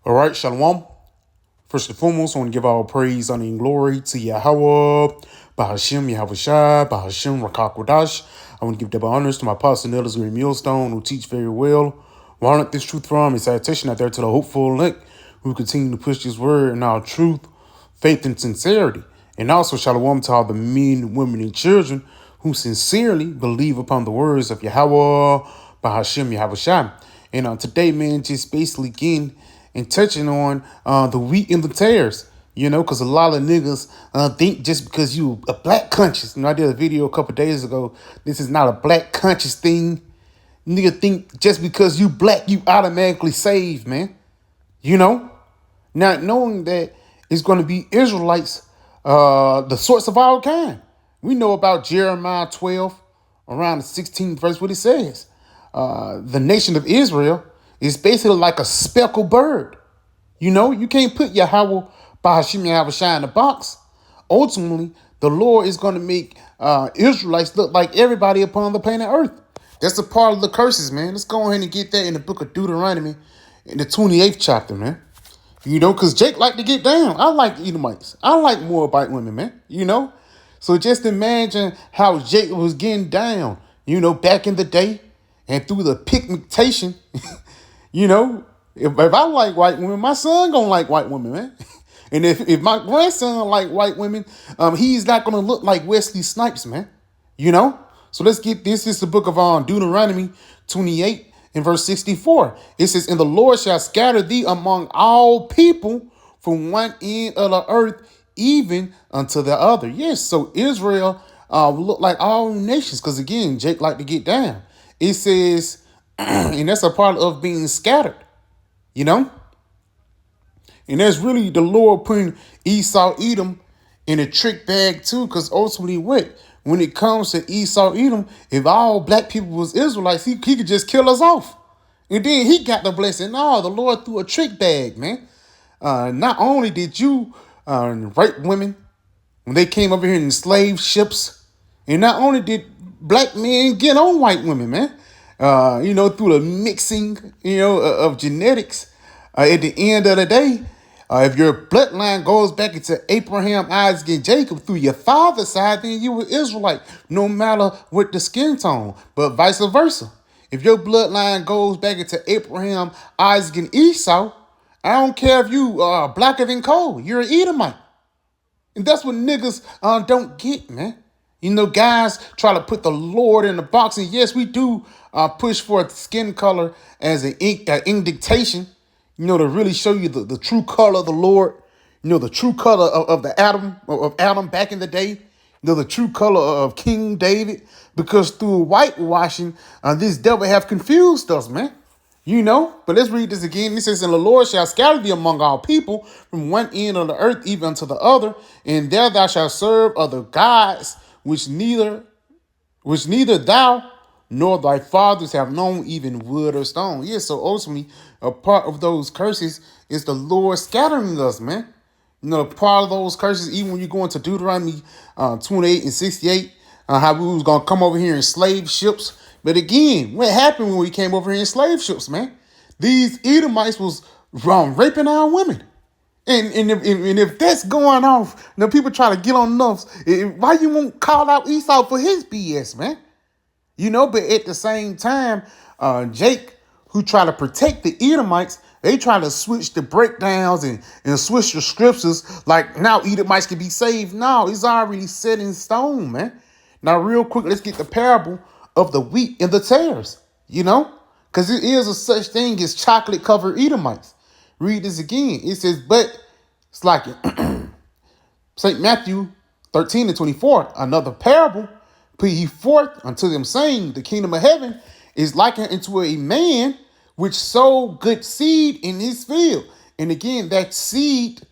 All right, Shalom. First and foremost, I want to give all praise, honor, and glory to Yahweh, Bahashim, Yahushua, Bahashim, Rakakwadash. I want to give double honors to my apostle, Elders, Green Millstone, who teach very well. Where I learned this truth from and salutation out there to the hopeful elect who continue to push this word in our truth, faith, and sincerity. And also, Shalom to all the men, women, and children who sincerely believe upon the words of Yahweh, Bahashim, Yahushua. And today, man, just basically again, and touching on the wheat and the tares, because a lot of niggas think just because you a black conscious. I did a video a couple days ago. This is not a black conscious thing. Nigga think just because you black, you automatically saved, man. Not knowing that it's going to be Israelites, the source of all kind. We know about Jeremiah 12, around the 16th verse, what it says. The nation of Israel is basically like a speckled bird. You can't put Yahweh Bahashim Yahushua in a box. Ultimately, the Lord is going to make Israelites look like everybody upon the planet Earth. That's a part of the curses, man. Let's go ahead and get that in the book of Deuteronomy in the 28th chapter, man. Because Jake like to get down. I like Edomites. I like Moabite women, man. So just imagine how Jake was getting down, back in the day and through the pigmentation. If I like white women, my son gonna like white women, man. And if my grandson like white women, he's not gonna look like Wesley Snipes, man. So let's get this. This is the book of Deuteronomy 28 and verse 64. It says, "And the Lord shall scatter thee among all people from one end of the earth, even unto the other." Yes, so Israel will look like all nations, because again, Jake like to get down. It says, and that's a part of being scattered. And that's really the Lord putting Esau, Edom in a trick bag too, because ultimately when it comes to Esau, Edom, if all black people was Israelites, he could just kill us off. And then he got the blessing. No, the Lord threw a trick bag, man. Not only did you rape women when they came over here in slave ships, and not only did black men get on white women, man, through the mixing, of genetics. At the end of the day, if your bloodline goes back into Abraham, Isaac, and Jacob through your father's side, then you were Israelite, no matter what the skin tone, but vice versa. If your bloodline goes back into Abraham, Isaac, and Esau, I don't care if you are blacker than coal, you're an Edomite. And that's what niggas don't get, man. Guys try to put the Lord in the box. And yes, we do push for skin color as an indication, to really show you the true color of the Lord, the true color of the Adam back in the day, the true color of King David, because through whitewashing, this devil have confused us, man. But let's read this again. It says, "And the Lord shall scatter thee among all people from one end of the earth even unto the other, and there thou shalt serve other gods, which neither thou nor thy fathers have known, even wood or stone." Yes, so ultimately, a part of those curses is the Lord scattering us, man. Part of those curses, even when you go into Deuteronomy 28 and 68, how we was going to come over here in slave ships. But again, what happened when we came over here in slave ships, man? These Edomites was raping our women. And if that's going off, people try to get on nuts. Why you won't call out Esau for his BS, man? But at the same time, Jake, who try to protect the Edomites, they try to switch the breakdowns and switch the scriptures like now Edomites can be saved. No, it's already set in stone, man. Now, real quick, let's get the parable of the wheat and the tares, because it is a such thing as chocolate-covered Edomites. Read this again. It says, but it's like St. Matthew 13 and 24, another parable put he forth unto them, saying, the kingdom of heaven is likened unto a man which sowed good seed in his field. And again, that seed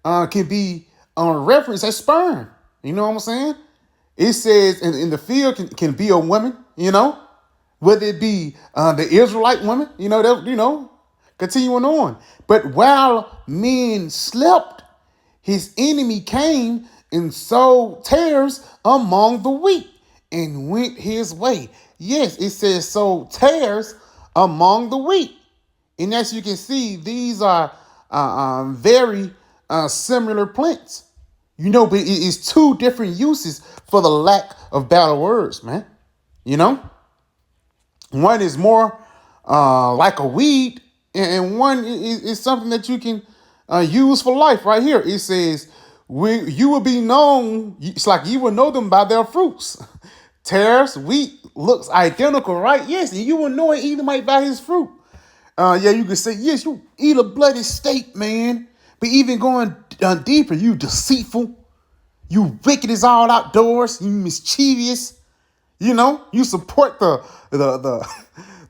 can be referenced as sperm. You know what I'm saying? It says in the field can be a woman, whether it be the Israelite woman, continuing on. But while men slept, his enemy came and sowed tares among the wheat and went his way. Yes, it says sowed tares among the wheat. And as you can see, these are very similar plants. You know, but it's two different uses for the lack of better words, man. You know, one is more like a weed, and one is something that you can use for life. Right here, it says, you will be known, it's like you will know them by their fruits. Tares, wheat looks identical, right? Yes, and you will know an Edomite by his fruit. Yeah, you can say, yes, you eat a bloody steak, man. But even going deeper, you deceitful, you wicked as all outdoors, you mischievous. You know, you support the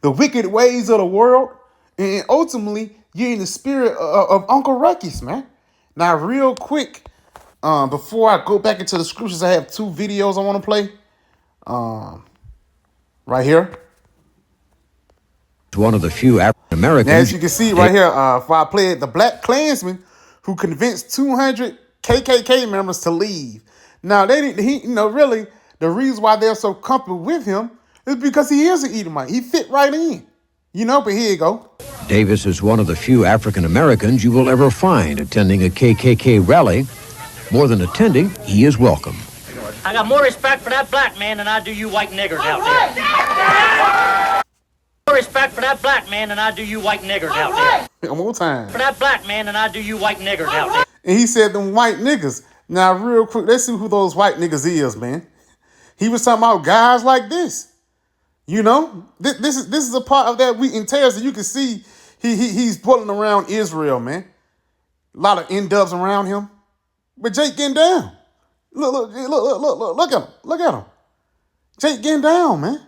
the wicked ways of the world, and ultimately you're in the spirit of Uncle Ruckus, man. Now, real quick, before I go back into the scriptures, I have two videos I want to play. Right here. One of the few African Americans. Now, as you can see right here, before I play it, the Black Klansman who convinced 200 KKK members to leave. Now, really, the reason why they're so comfortable with him is because he is an Edomite. He fit right in, you know. But here you go. Davis is one of the few African Americans you will ever find attending a KKK rally. More than attending, he is welcome. I got more respect for that black man than I do you white niggers out there. More respect for that black man than I do you white niggers out there. One more time. For that black man than I do you white niggers out there. And he said them white niggas. Now, real quick, let's see who those white niggas is, man. He was talking about guys like this. You know, this is a part of that wheat and tares that you can see. He's pulling around Israel, man. A lot of N-dubs around him, but Jake getting down. Look at him. Look at him. Jake getting down, man.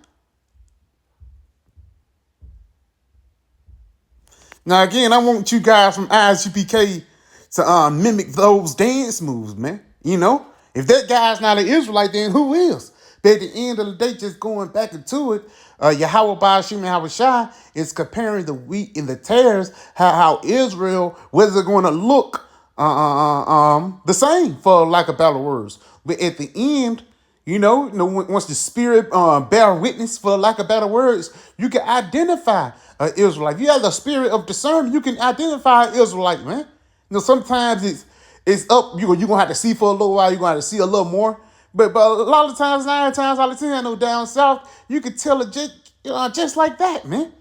Now, again, I want you guys from ISUPK to mimic those dance moves, man. You know, if that guy's not an Israelite, then who is? But at the end of the day, just going back into it, Yahweh Ba'ashim Yahushua is comparing the wheat and the tares, how Israel, whether going to look the same, for lack of better words. But at the end, you know, once the spirit bear witness, for lack of better words, you can identify an Israelite. If you have the spirit of discernment, you can identify an Israelite, man. You know, sometimes it's up. You're gonna have to see for a little while. You're gonna have to see a little more. But a lot of times, 9 times out of 10, I know down south, you can tell a Jake just like that, man.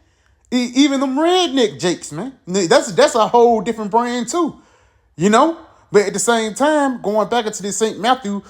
Even them redneck Jakes, man. That's a whole different brand too, you know. But at the same time, going back into this St. Matthew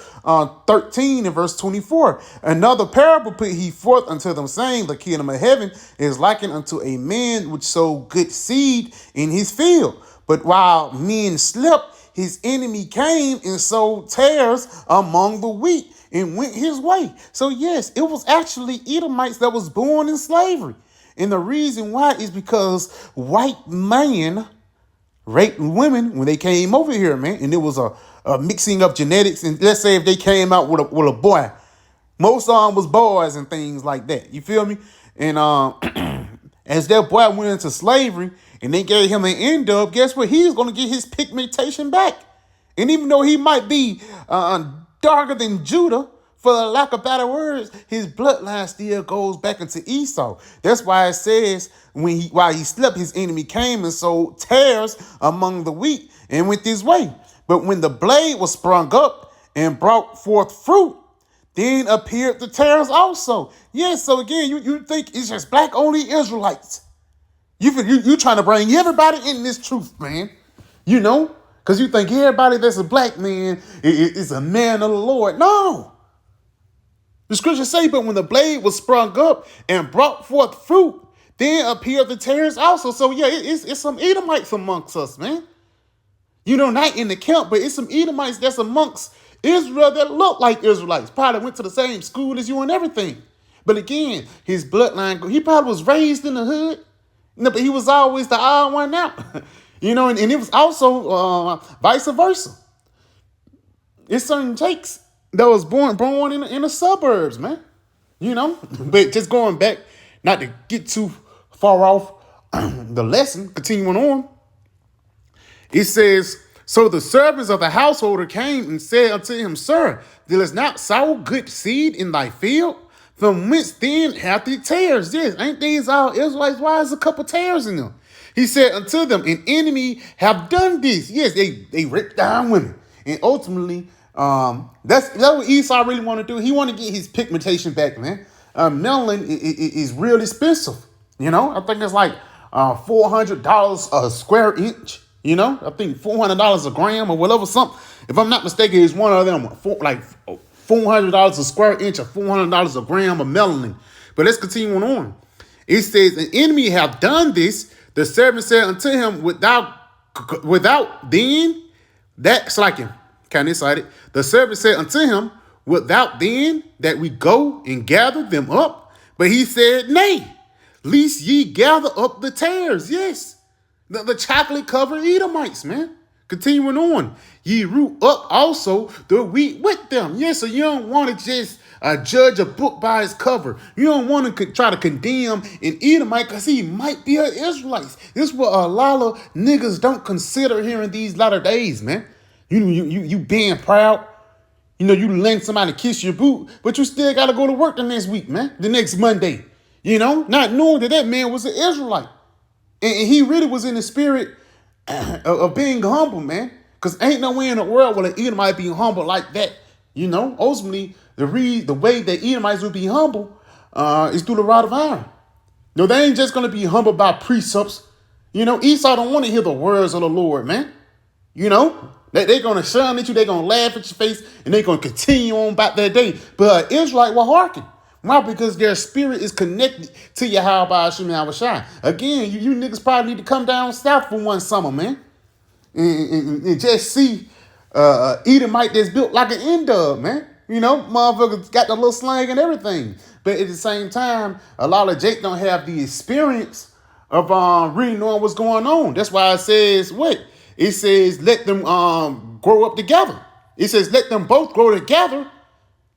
13 and verse 24, another parable put he forth unto them, saying, the kingdom of heaven is likened unto a man which sowed good seed in his field. But while men slept, his enemy came and sowed tares among the wheat and went his way. So yes, it was actually Edomites that was born in slavery. And the reason why is because white man raped women when they came over here, man. And it was a mixing of genetics. And let's say if they came out with a boy, most of them was boys and things like that. You feel me? And as that boy went into slavery and they gave him an N-dub, guess what? He's going to get his pigmentation back. And even though he might be darker than Judah, for the lack of better words, his bloodline still goes back into Esau. That's why it says, while he slept, his enemy came and sowed tares among the wheat and went this way. But when the blade was sprung up and brought forth fruit, then appeared the tares also. Yes, so again, you think it's just black only Israelites. You trying to bring everybody in this truth, man. You know, because you think everybody that's a black man is a man of the Lord. No. The scriptures say, but when the blade was sprung up and brought forth fruit, then appeared the tares also. So yeah, it's some Edomites amongst us, man. You know, not in the camp, but it's some Edomites that's amongst Israel that look like Israelites. Probably went to the same school as you and everything. But again, his bloodline, he probably was raised in the hood. No, but he was always the odd one out. You know, and it was also vice versa. It's certain Jakes that was born in the suburbs, man. You know, but just going back, not to get too far off the lesson, continuing on. It says, so the servants of the householder came and said unto him, Sir, didst not sow good seed in thy field? From whence then hath it tares? Yes, ain't these all Israelites? Why is a couple tares in them? He said unto them, an enemy have done this. Yes, they ripped down women. And ultimately, that's what Esau really want to do. He want to get his pigmentation back, man. Melanin is real expensive. You know, I think it's like $400 a square inch. You know, I think $400 a gram or whatever. Something. If I'm not mistaken, it's one of them. Like $400 a square inch or $400 a gram of melanin. But let's continue on. It says, an enemy have done this. The servant said unto him, without then, that's like him. Kind of excited. The servant said unto him, without then that we go and gather them up. But he said, nay, lest ye gather up the tares. Yes, the chocolate covered Edomites, man. Continuing on, ye root up also the wheat with them. Yes, so you don't want to just judge a book by its cover. You don't want to try to condemn an Edomite because he might be an Israelite. This is what a lot of niggas don't consider here in these latter days, man. You being proud. You know, you letting somebody kiss your boot, but you still got to go to work the next week, man. The next Monday. You know, not knowing that man was an Israelite. And he really was in the spirit of being humble, man. Because ain't no way in the world will an Edomite be humble like that. You know, ultimately, the way that Edomites will be humble is through the rod of iron. No, they ain't just going to be humble by precepts. You know, Esau don't want to hear the words of the Lord, man. You know, they're going to shun at you. They're going to laugh at your face. And they're going to continue on about their day. But Israelite will hearken. Why? Because their spirit is connected to Yahweh Hashem Yahushua. Again, you niggas probably need to come down south for one summer, man. And just see Edomite that's built like an N-dub, man. You know, motherfuckers got the little slang and everything. But at the same time, a lot of Jake don't have the experience of really knowing what's going on. That's why it says, what? It says, let them grow up together. It says, let them both grow together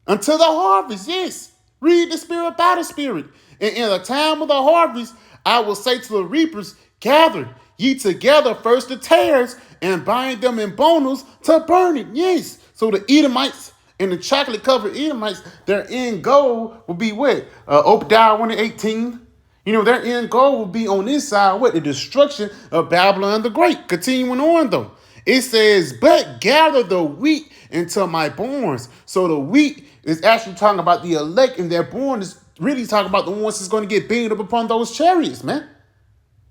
until the harvest, yes. Read the spirit by the spirit. And in the time of the harvest, I will say to the reapers, gather ye together first the tares and bind them in bundles to burn it. Yes. So the Edomites and the chocolate covered Edomites, their end goal will be what? Obadiah 1:18. You know, their end goal will be on this side, what? The destruction of Babylon the Great. Continuing on though. It says, but gather the wheat into my barns. So the wheat is actually talking about the elect, and their born is really talking about the ones that's going to get beamed up upon those chariots, man.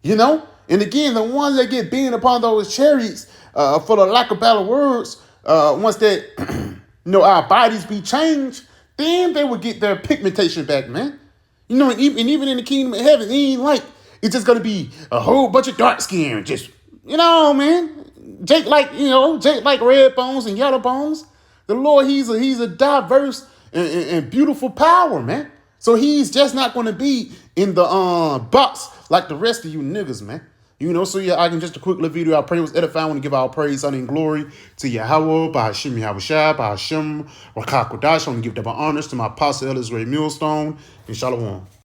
You know? And again, the ones that get beamed upon those chariots, for the lack of better words, once that, you know, our bodies be changed, then they will get their pigmentation back, man. You know, and even in the kingdom of heaven, it ain't like it's just going to be a whole bunch of dark skin, just, you know, man. Jake like red bones and yellow bones. The Lord, he's a diverse and beautiful power, man. So he's just not going to be in the box like the rest of you niggas, man. You know, so yeah, I can just a quick little video. I pray it was edifying. I want to give our praise, honor, and glory to Yahweh, by Hashem Yahushua, by Hashem Rakak Kodash. I want to give double honors to my apostle, Ellis Ray Millstone, and Shalom.